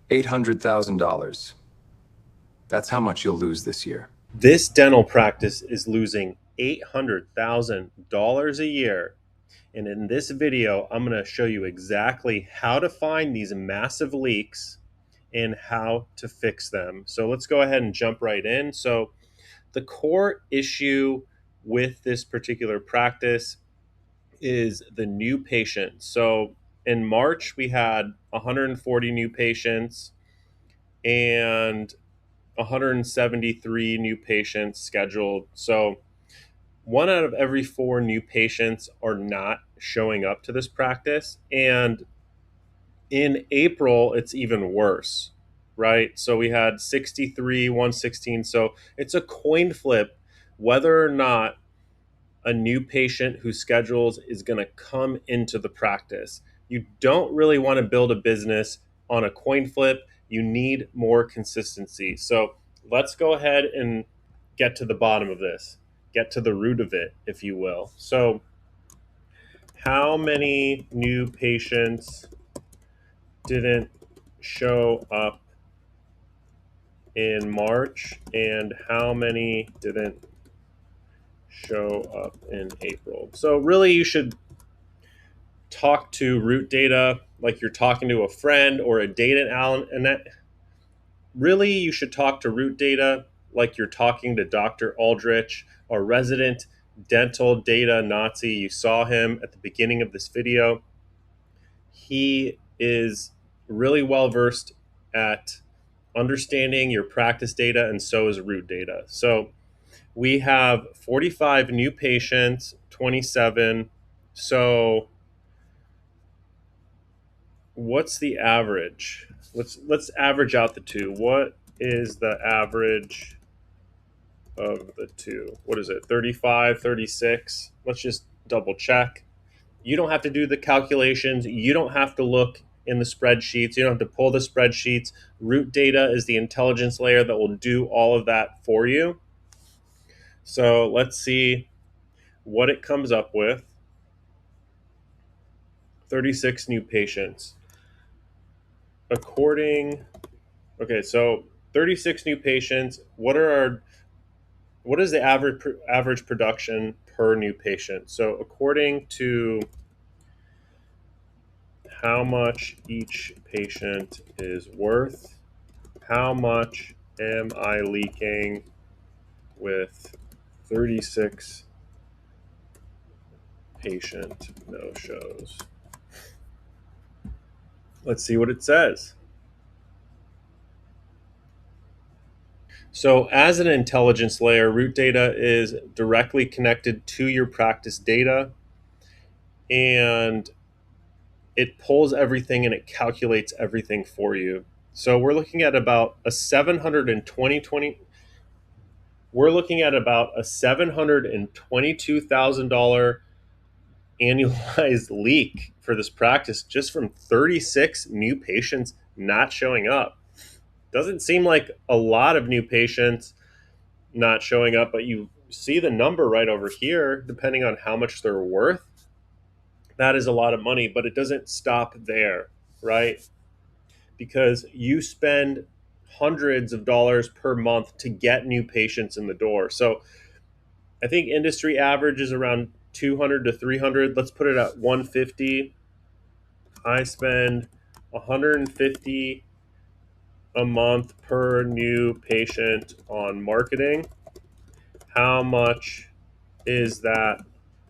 $800,000. That's how much you'll lose this year. This dental practice is losing $800,000 a year. And in this video, I'm going to show you exactly how to find these massive leaks and how to fix them. So let's go ahead and jump right in. So the core issue with this particular practice is the new patients. So in March, we had 140 new patients and 173 new patients scheduled. So one out of every four new patients are not showing up to this practice. And in April, it's even worse, right? So we had 63, 116. So it's a coin flip whether or not a new patient who schedules is going to come into the practice. You don't really want to build a business on a coin flip. You need more consistency. So let's go ahead and get to the bottom of this, get to the root of it, if you will. So, how many new patients didn't show up in March, and how many didn't show up in April? So, really, you should talk to root data like you're talking to a friend or a data analyst, and that really you should talk to root data like you're talking to Dr. Aldrich, our resident dental data Nazi. You saw him at the beginning of this video. He is really well versed at understanding your practice data, and so is root data. So we have 45 new patients, 27. So what's the average? Let's average out the two. What is the average of the two? What is it? 35, 36? Let's just double check. You don't have to do the calculations. You don't have to look in the spreadsheets. You don't have to pull the spreadsheets. Root data is the intelligence layer that will do all of that for you. So let's see what it comes up with. 36 new patients. Okay, so 36 new patients. What is the average production per new patient? So according to how much each patient is worth, how much am I leaking with 36 patient no shows? Let's see what it says. So, as an intelligence layer, root data is directly connected to your practice data, and it pulls everything and it calculates everything for you. So we're looking at about a 720 we're looking at about a $722,000 annualized leak for this practice just from 36 new patients not showing up. Doesn't seem like a lot of new patients not showing up, but you see the number right over here, depending on how much they're worth. That is a lot of money, but it doesn't stop there, right? Because you spend hundreds of dollars per month to get new patients in the door. So I think industry average is around 200 to 300. Let's put it at 150. I spend 150 a month per new patient on marketing. How much is that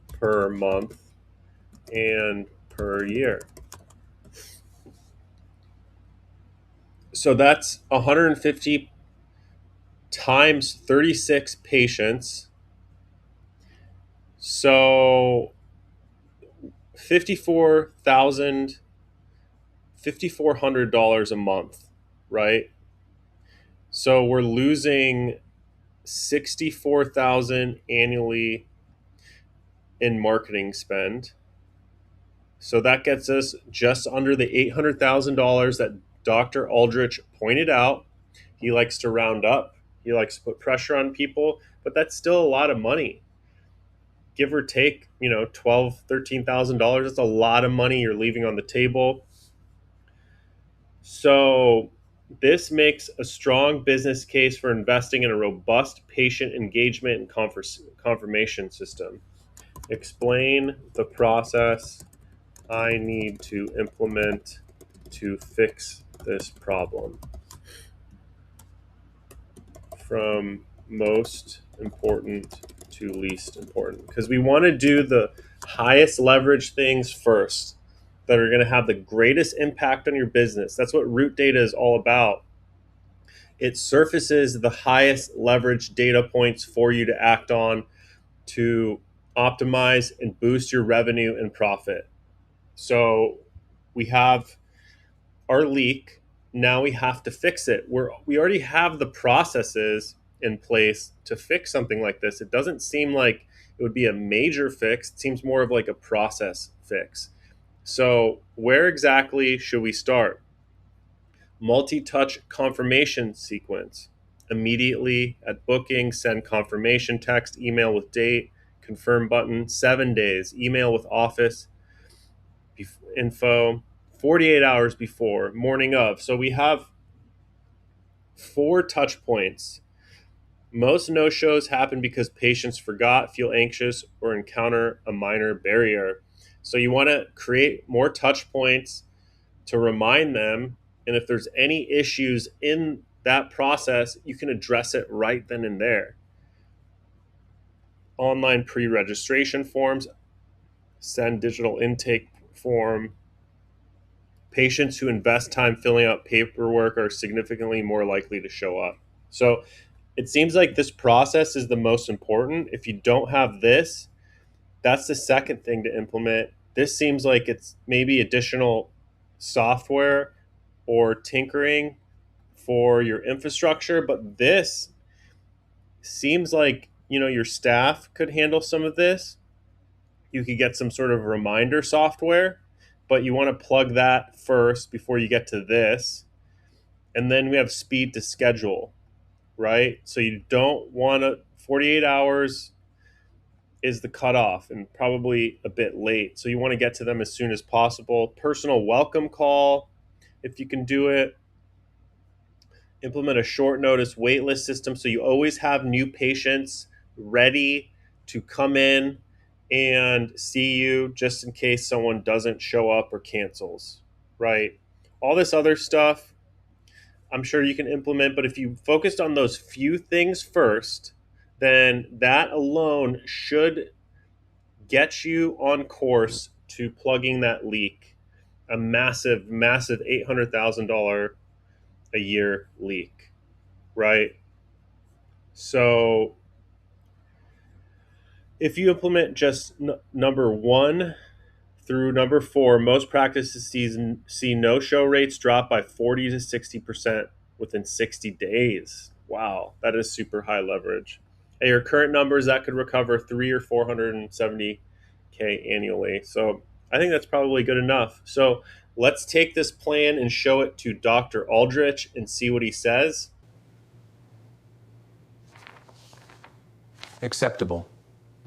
per month and per year? So that's 150 times 36 patients. So 54,000, $5,400 a month, right? So we're losing 64,000 annually in marketing spend. So that gets us just under the $800,000 that Dr. Aldrich pointed out. He likes to round up. He likes to put pressure on people, but that's still a lot of money. Give or take, $12,000, $13,000. That's a lot of money you're leaving on the table. So This makes a strong business case for investing in a robust patient engagement and confirmation system. Explain the process I need to implement to fix this problem. From most important to least important. Because we want to do the highest leverage things first that are going to have the greatest impact on your business. That's what root data is all about. It surfaces the highest leverage data points for you to act on to optimize and boost your revenue and profit. So we have our leak. Now we have to fix it. We already have the processes in place to fix something like this. It doesn't seem like it would be a major fix. It seems more of like a process fix. So where exactly should we start? Multi-touch confirmation sequence. Immediately at booking, send confirmation text, email with date, confirm button, 7 days, email with office info, 48 hours before, morning of. So we have 4 touch points. Most no shows happen because patients forgot, feel anxious, or encounter a minor barrier. So you want to create more touch points to remind them. And if there's any issues in that process, you can address it right then and there. Online pre registration forms, send digital intake form. Patients who invest time filling out paperwork are significantly more likely to show up. So it seems like this process is the most important. If you don't have this, that's the second thing to implement. This seems like it's maybe additional software or tinkering for your infrastructure, but this seems like, your staff could handle some of this. You could get some sort of reminder software, but you want to plug that first before you get to this. And then we have speed to schedule, right? So you don't want to 48 hours is the cutoff and probably a bit late. So you want to get to them as soon as possible. Personal welcome call, if you can do it. Implement a short notice waitlist system so you always have new patients ready to come in and see you just in case someone doesn't show up or cancels, right? All this other stuff, I'm sure you can implement, but if you focused on those few things first, then that alone should get you on course to plugging that leak, a massive, massive $800,000 a year leak, right? So if you implement just number 1 through number 4, most practices see no-show rates drop by 40 to 60% within 60 days. Wow, that is super high leverage. At your current numbers, that could recover 3 or 470K annually. So I think that's probably good enough. So let's take this plan and show it to Dr. Aldrich and see what he says. Acceptable.